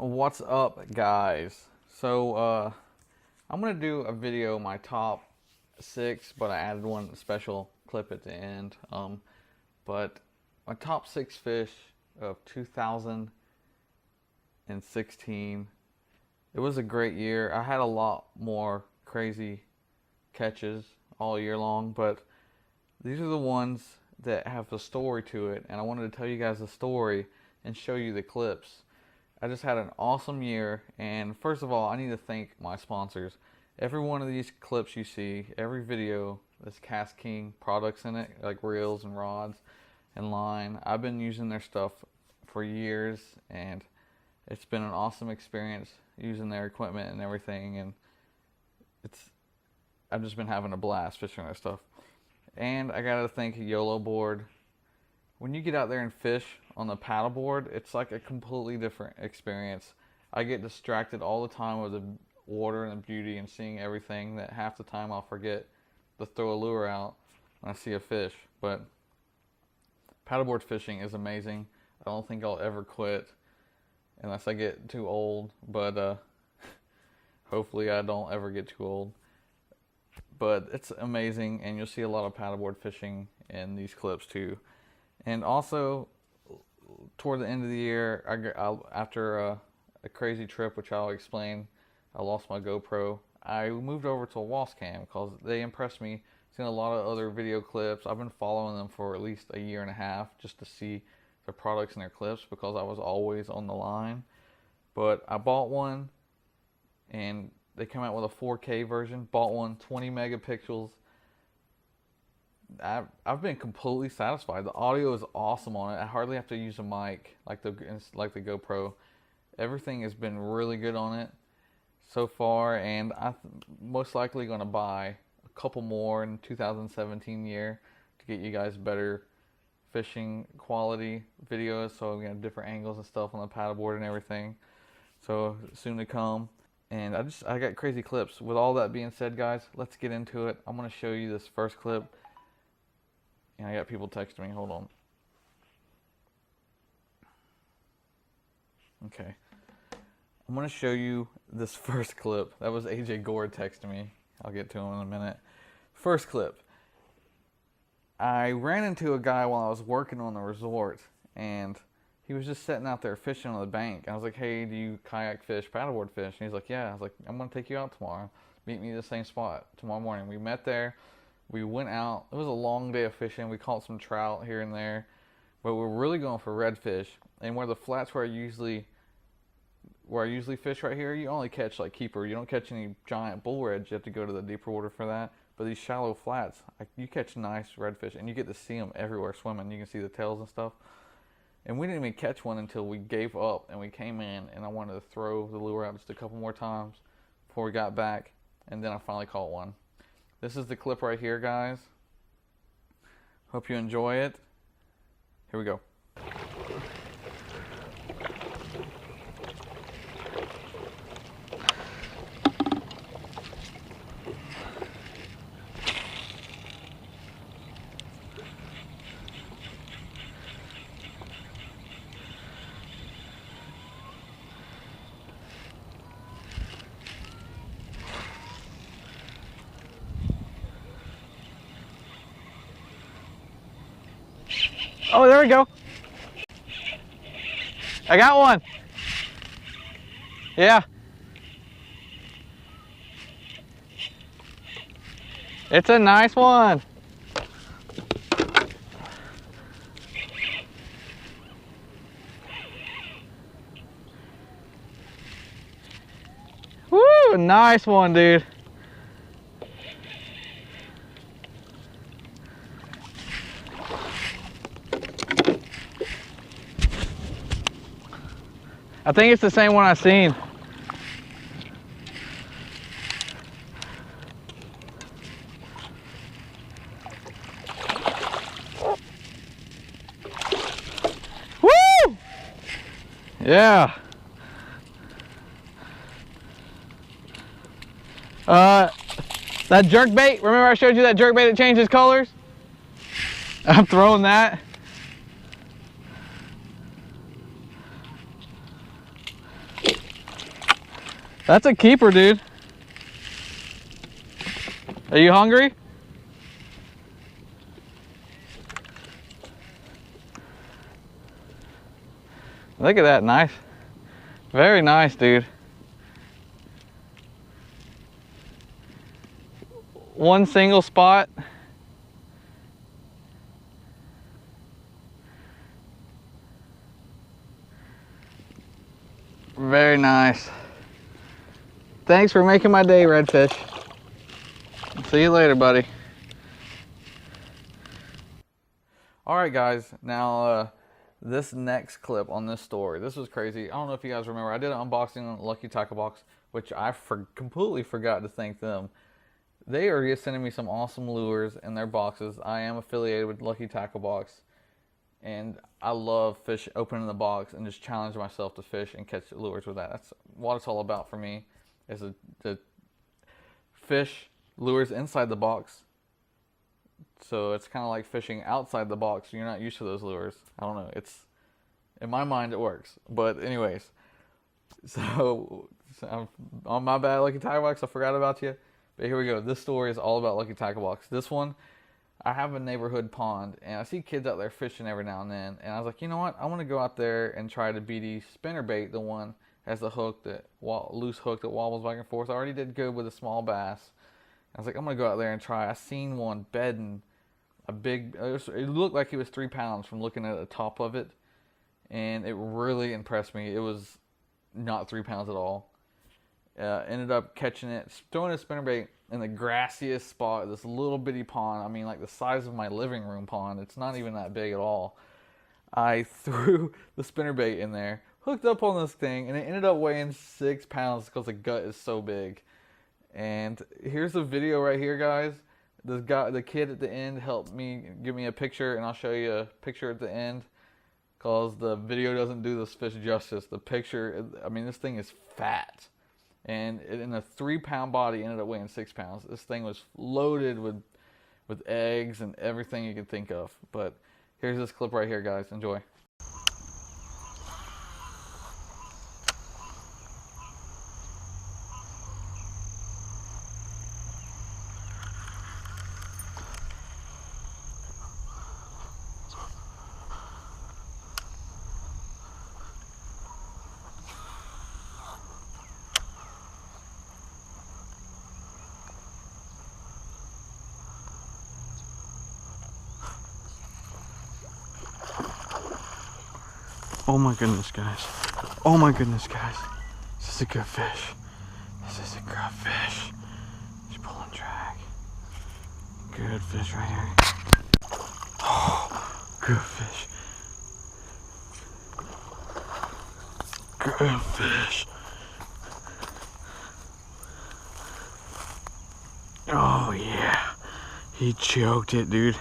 What's up, guys? So I'm gonna do a video my top 6, but I added one special clip at the end. But my top 6 fish of 2016. It was a great year. I had a lot more crazy catches all year long, but these are the ones that have a story to it, and I wanted to tell you guys the story and show you the clips. I just had an awesome year, and first of all, I need to thank my sponsors. Every one of these clips you see, every video, there's KastKing products in it, like reels and rods and line. I've been using their stuff for years, and it's been an awesome experience using their equipment and everything, and I've just been having a blast fishing their stuff. And I gotta thank YOLO Board. When you get out there and fish on the paddleboard, it's like a completely different experience. I get distracted all the time with the water and the beauty and seeing everything that half the time I'll forget to throw a lure out when I see a fish. But paddleboard fishing is amazing. I don't think I'll ever quit unless I get too old, but hopefully I don't ever get too old. But it's amazing, and you'll see a lot of paddleboard fishing in these clips too. And also, toward the end of the year, after a crazy trip, which I'll explain, I lost my GoPro. I moved over to a WaspCam because they impressed me. Seen a lot of other video clips. I've been following them for at least a year and a half just to see their products and their clips because I was always on the line. But I bought one, and they come out with a 4K version. Bought one, 20 megapixels. I've been completely satisfied. The audio is awesome on it. I hardly have to use a mic like the GoPro. Everything has been really good on it so far, and I'm most likely going to buy a couple more in 2017 year to get you guys better fishing quality videos, so we have different angles and stuff on the paddleboard and everything. So soon to come. And I got crazy clips. With all that being said, guys, let's get into it. I'm going to show you this first clip. And I got people texting me. Hold on. Okay. I'm going to show you this first clip. That was AJ Gore texting me. I'll get to him in a minute. First clip. I ran into a guy while I was working on the resort, and he was just sitting out there fishing on the bank. I was like, hey, do you kayak fish, paddleboard fish? And he's like, yeah. I was like, I'm going to take you out tomorrow. Meet me at the same spot tomorrow morning. We met there. We went out. It was a long day of fishing. We caught some trout here and there, but we're really going for redfish. And where the flats where I usually fish right here, you only catch like keeper. You don't catch any giant bull reds. You have to go to the deeper water for that. But these shallow flats, you catch nice redfish, and you get to see them everywhere swimming. You can see the tails and stuff. And we didn't even catch one until we gave up and we came in, and I wanted to throw the lure out just a couple more times before we got back, and then I finally caught one. This is the clip right here, guys. Hope you enjoy it. Here we go. Oh, there we go. I got one. Yeah. It's a nice one. Woo, nice one, dude. I think it's the same one I seen. Woo! Yeah. That jerk bait, remember I showed you that jerk bait that changes colors? I'm throwing that. That's a keeper, dude. Are you hungry? Look at that, nice. Very nice, dude. One single spot. Very nice. Thanks for making my day, redfish. See you later, buddy. All right, guys. Now, this next clip on this story, this was crazy. I don't know if you guys remember. I did an unboxing on Lucky Tackle Box, which I completely forgot to thank them. They are just sending me some awesome lures in their boxes. I am affiliated with Lucky Tackle Box, and I love fish opening the box and just challenge myself to fish and catch lures with that. That's what it's all about for me, is to fish lures inside the box. So it's kind of like fishing outside the box. You're not used to those lures. I don't know. It's, in my mind, it works. But anyways, so on my bad, Lucky Tackle Box, I forgot about you. But here we go. This story is all about Lucky Tackle Box. This one, I have a neighborhood pond, and I see kids out there fishing every now and then. And I was like, you know what? I want to go out there and try the BD spinnerbait, the one has the hook, that loose hook that wobbles back and forth. I already did good with a small bass. I was like, I'm going to go out there and try. I seen one bedding a big, it looked like it was 3 pounds from looking at the top of it. And it really impressed me. It was not 3 pounds at all. Ended up catching it, throwing a spinnerbait in the grassiest spot, this little bitty pond. I mean, like the size of my living room pond. It's not even that big at all. I threw the spinnerbait in there, hooked up on this thing, and it ended up weighing 6 pounds because the gut is so big. And here's the video right here, guys. This guy, the kid at the end, helped me give me a picture, and I'll show you a picture at the end, because the video doesn't do this fish justice. The picture, I mean, this thing is fat. And in a 3 pound body, ended up weighing 6 pounds. This thing was loaded with eggs and everything you could think of. But here's this clip right here, guys. Enjoy. Oh my goodness, guys. Oh my goodness, guys. This is a good fish. This is a good fish. He's pulling drag. Good fish right here. Oh, good fish. Good fish. Oh yeah. He choked it, dude.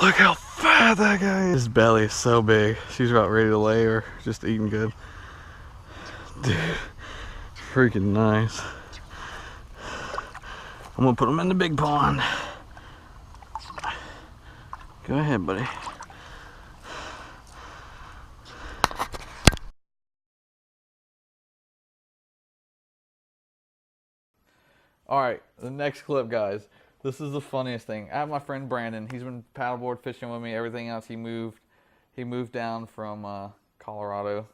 Look how fat that guy is. His belly is so big. She's about ready to lay or just eating good. Dude, freaking nice. I'm gonna put him in the big pond. Go ahead, buddy. Alright, the next clip, guys. This is the funniest thing. I have my friend Brandon. He's been paddleboard fishing with me. Everything else, he moved down from Colorado.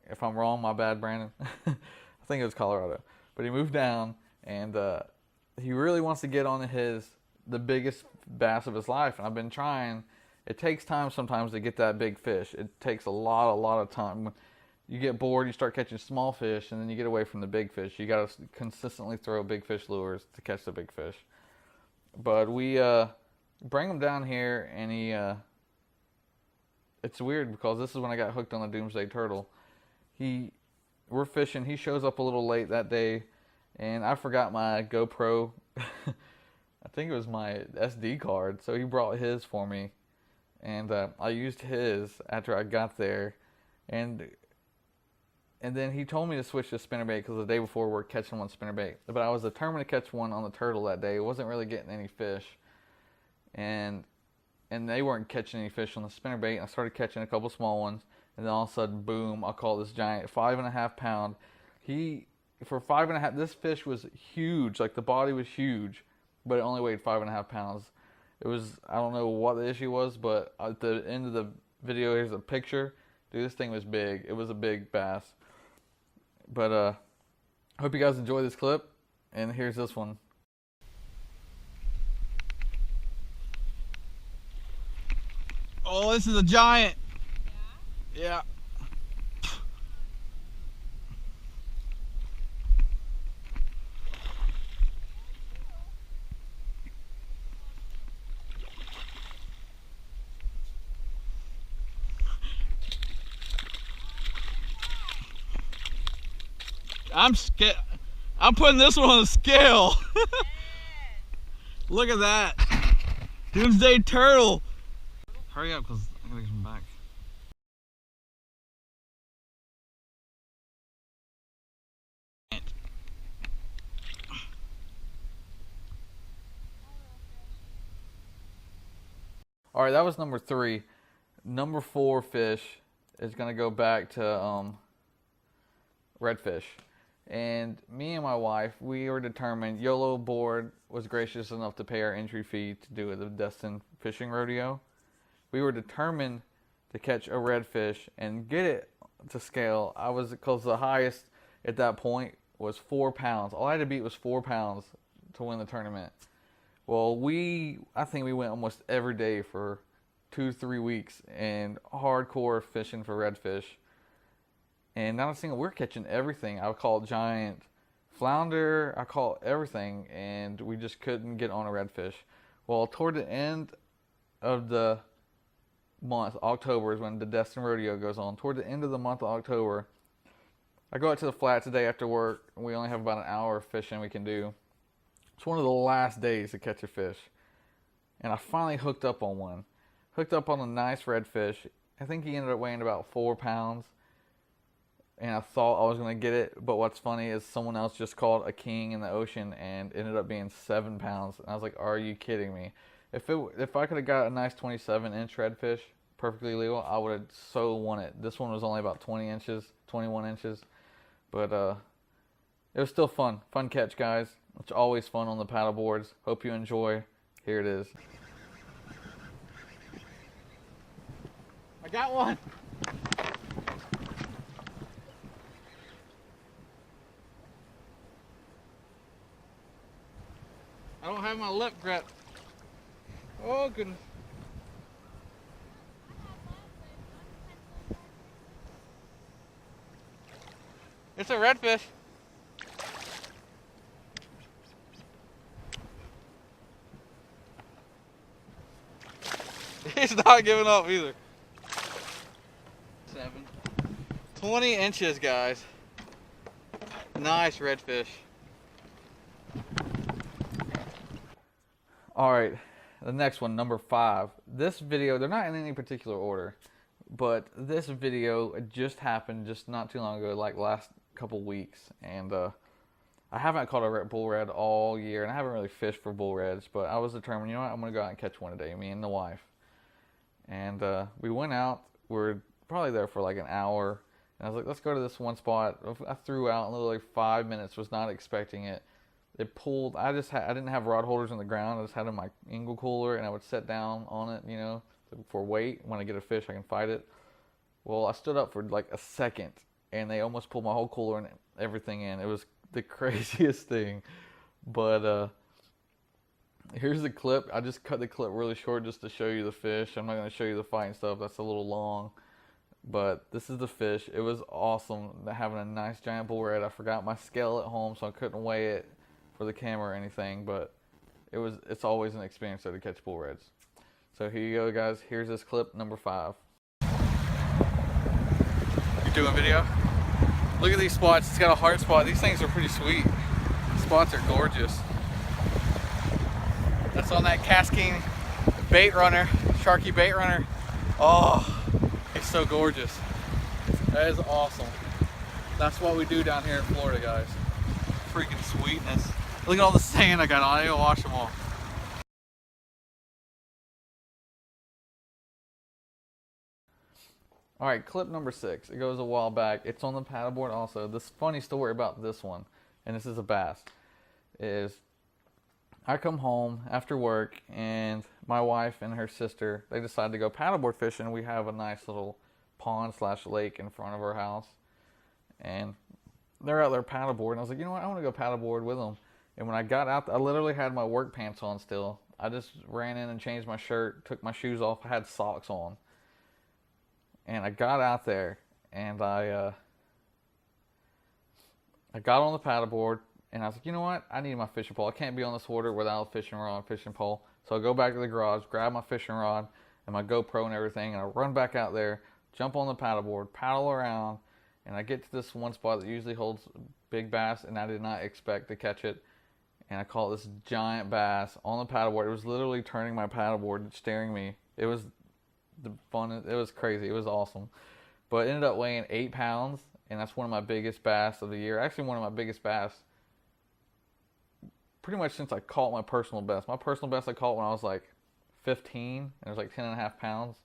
If I'm wrong, my bad, Brandon. I think it was Colorado. But he moved down, and he really wants to get on the biggest bass of his life. And I've been trying. It takes time sometimes to get that big fish. It takes a lot of time. You get bored, you start catching small fish, and then you get away from the big fish. You got to consistently throw big fish lures to catch the big fish. But we bring him down here, and it's weird because this is when I got hooked on the doomsday turtle. We're fishing. He shows up a little late that day, and I forgot my GoPro. I think it was my SD card, so he brought his for me, and I used his after I got there, and then he told me to switch to spinnerbait because the day before we were catching one spinnerbait. But I was determined to catch one on the turtle that day. It wasn't really getting any fish. And they weren't catching any fish on the spinnerbait. And I started catching a couple small ones. And then all of a sudden, boom, I caught this giant 5.5 pound. He for 5.5, this fish was huge. Like the body was huge, but it only weighed 5.5 pounds. It was, I don't know what the issue was, but at the end of the video, here's a picture. Dude, this thing was big. It was a big bass. But I hope you guys enjoy this clip, and here's this one. Oh, this is a giant. Yeah. I'm scared. I'm putting this one on the scale. Look at that. Doomsday turtle. Hurry up, because I'm going to get him back. All right, that was number 3. Number 4 fish is going to go back to redfish. And me and my wife, we were determined. YOLO Board was gracious enough to pay our entry fee to do the Destin fishing rodeo. We were determined to catch a redfish and get it to scale. Because the highest at that point was 4 pounds. All I had to beat was 4 pounds to win the tournament. Well, I think we went almost every day for 2-3 weeks and hardcore fishing for redfish. And not a single, we're catching everything. I caught giant flounder, I caught everything, and we just couldn't get on a redfish. Well, toward the end of the month, October is when the Destin Rodeo goes on. Toward the end of the month of October, I go out to the flats the day after work, and we only have about an hour of fishing we can do. It's one of the last days to catch a fish. And I finally hooked up on one. Hooked up on a nice redfish. I think he ended up weighing about 4 pounds. And I thought I was going to get it, but what's funny is someone else just caught a king in the ocean and ended up being 7 pounds. And I was like, are you kidding me? If I could have got a nice 27-inch redfish, perfectly legal, I would have so won it. This one was only about 20 inches, 21 inches. But it was still fun. Fun catch, guys. It's always fun on the paddle boards. Hope you enjoy. Here it is. I got one. I don't have my lip grip. Oh goodness. It's a redfish. He's not giving up either. 7. 20 inches, guys. Nice redfish. All right, the next one, number 5. This video, they're not in any particular order, but this video just happened just not too long ago, like last couple weeks. And I haven't caught a bull red all year, and I haven't really fished for bull reds, but I was determined, you know what, I'm going to go out and catch one today, me and the wife. And we went out, we were probably there for like an hour, and I was like, let's go to this one spot. I threw out in literally 5 minutes, was not expecting it. It pulled, I didn't have rod holders on the ground, I just had in my angle cooler, and I would set down on it, you know, for weight. When I get a fish, I can fight it. Well, I stood up for like a second, and they almost pulled my whole cooler and everything in. It was the craziest thing. But here's the clip. I just cut the clip really short just to show you the fish. I'm not going to show you the fight and stuff. That's a little long. But this is the fish. It was awesome having a nice giant bull red. I forgot my scale at home, so I couldn't weigh it for the camera or anything. But it's always an experience though to catch bull reds. So here you go, guys. Here's this clip, number 5. You're doing video? Look at these spots. It's got a hard spot. These things are pretty sweet. The spots are gorgeous. That's on that KastKing bait runner, Sharky bait runner. Oh, it's so gorgeous. That is awesome. That's what we do down here in Florida, guys. Freaking sweetness. Look at all the sand I got on. I gotta wash them all. All right, clip number 6. It goes a while back. It's on the paddleboard also. This funny story about this one, and this is a bass, is I come home after work and my wife and her sister, they decide to go paddleboard fishing. We have a nice little pond / lake in front of our house, and they're out there paddleboard. And I was like, you know what? I want to go paddleboard with them. And when I got out, I literally had my work pants on still. I just ran in and changed my shirt, took my shoes off. I had socks on. And I got out there, and I got on the paddleboard, and I was like, you know what? I need my fishing pole. I can't be on this water without a fishing rod and fishing pole. So I go back to the garage, grab my fishing rod and my GoPro and everything, and I run back out there, jump on the paddleboard, paddle around, and I get to this one spot that usually holds big bass, and I did not expect to catch it. And I caught this giant bass on the paddleboard. It was literally turning my paddleboard and staring me. It was it was crazy. It was awesome. But it ended up weighing 8 pounds, and that's one of my biggest bass of the year. Actually, one of my biggest bass pretty much since I caught my personal best. My personal best I caught when I was like 15, and it was like 10.5 pounds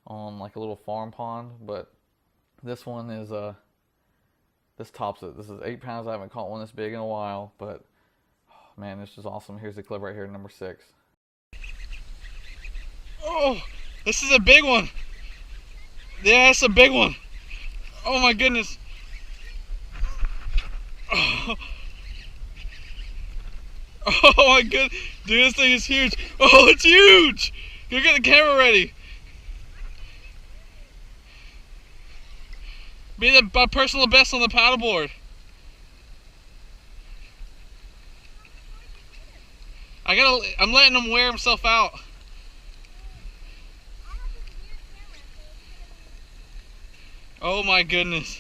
on like a little farm pond. But this one is this tops it. This is 8 pounds. I haven't caught one this big in a while, but oh, man, this is awesome. Here's the clip right here, number 6. Oh, this is a big one. Yeah, it's a big one. Oh my goodness. Oh, oh my goodness. Dude, this thing is huge. Oh, it's huge. Go get the camera ready. Be my personal best on the paddleboard. I'm letting him wear himself out. Oh my goodness.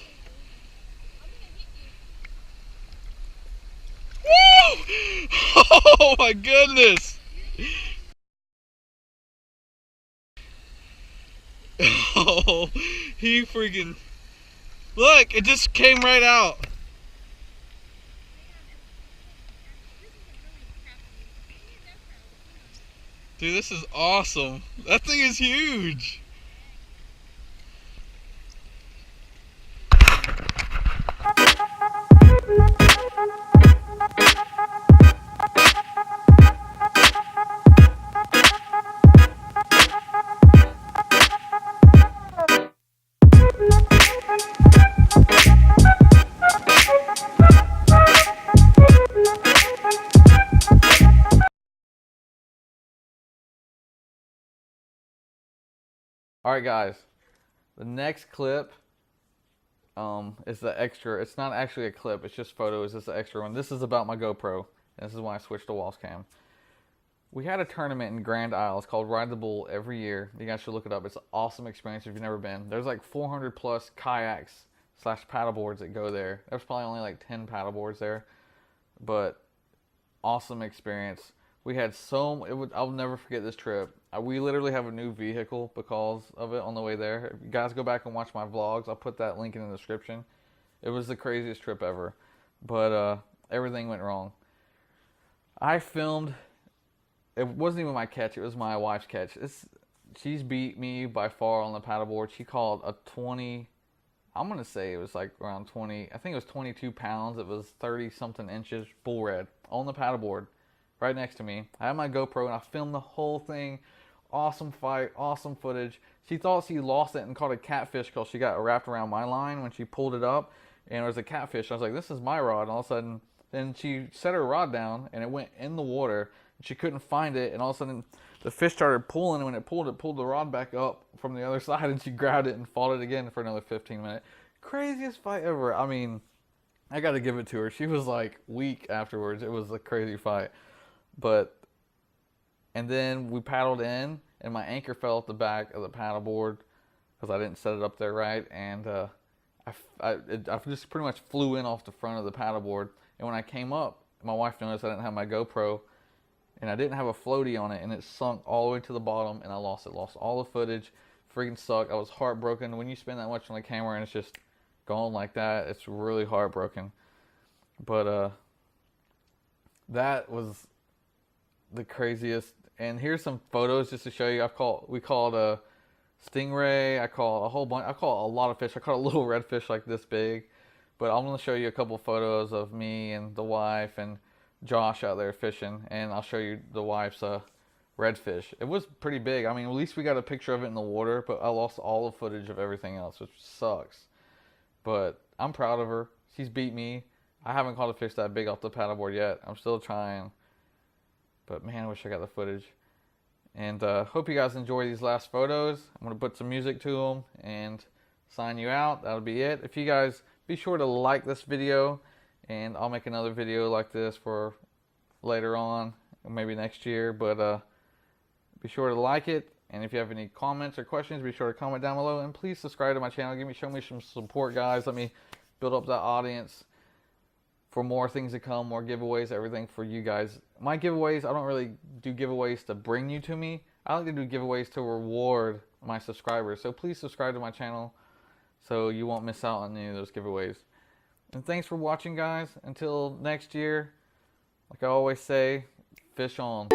Woo! Oh my goodness. Oh, he freaking... Look, it just came right out. Dude, this is awesome. That thing is huge. Alright guys, the next clip is the extra. It's not actually a clip, it's just photos. It's the extra one. This is about my GoPro, and this is when I switched to WaspCam. We had a tournament in Grand Isle. It's called Ride the Bull every year. You guys should look it up. It's an awesome experience if you've never been. There's like 400 plus kayaks / paddleboards that go there. There's probably only like 10 paddleboards there, but awesome experience. We had I'll never forget this trip. We literally have a new vehicle because of it on the way there. If you guys go back and watch my vlogs, I'll put that link in the description. It was the craziest trip ever, but everything went wrong. I filmed. It wasn't even my catch. It was my wife's catch. She's beat me by far on the paddleboard. She caught a 20. I'm gonna say it was like around 20. I think it was 22 pounds. It was 30 something inches bull red on the paddleboard, right next to me. I had my GoPro and I filmed the whole thing. Awesome fight, awesome footage. She thought she lost it and caught a catfish because she got wrapped around my line when she pulled it up, and it was a catfish. I was like, this is my rod. And all of a sudden, then she set her rod down and it went in the water. And she couldn't find it, and all of a sudden the fish started pulling, and when it pulled the rod back up from the other side, and she grabbed it and fought it again for another 15 minutes. Craziest fight ever. I mean, I got to give it to her. She was like weak afterwards. It was a crazy fight. And then we paddled in, and my anchor fell off the back of the paddleboard because I didn't set it up there right, and I just pretty much flew in off the front of the paddleboard. And when I came up, my wife noticed I didn't have my GoPro, and I didn't have a floaty on it, and it sunk all the way to the bottom, and I lost it. Lost all the footage. Freaking sucked. I was heartbroken. When you spend that much on the camera and it's just gone like that, it's really heartbroken. But that was the craziest. And here's some photos just to show you. We caught stingray. I caught a whole bunch. I caught a lot of fish. I caught a little redfish like this big. But I'm going to show you a couple photos of me and the wife and Josh out there fishing. And I'll show you the wife's redfish. It was pretty big. I mean, at least we got a picture of it in the water. But I lost all the footage of everything else, which sucks. But I'm proud of her. She's beat me. I haven't caught a fish that big off the paddleboard yet. I'm still trying. But man, I wish I got the footage. And hope you guys enjoy these last photos. I'm going to put some music to them and sign you out. That'll be it. If you guys be sure to like this video, and I'll make another video like this for later on, maybe next year. But be sure to like it. And if you have any comments or questions, be sure to comment down below. And please subscribe to my channel. Show me some support, guys. Let me build up that audience for more things to come, more giveaways, everything for you guys. My giveaways, I don't really do giveaways to bring you to me. I like to do giveaways to reward my subscribers. So please subscribe to my channel so you won't miss out on any of those giveaways. And thanks for watching, guys. Until next year, like I always say, fish on.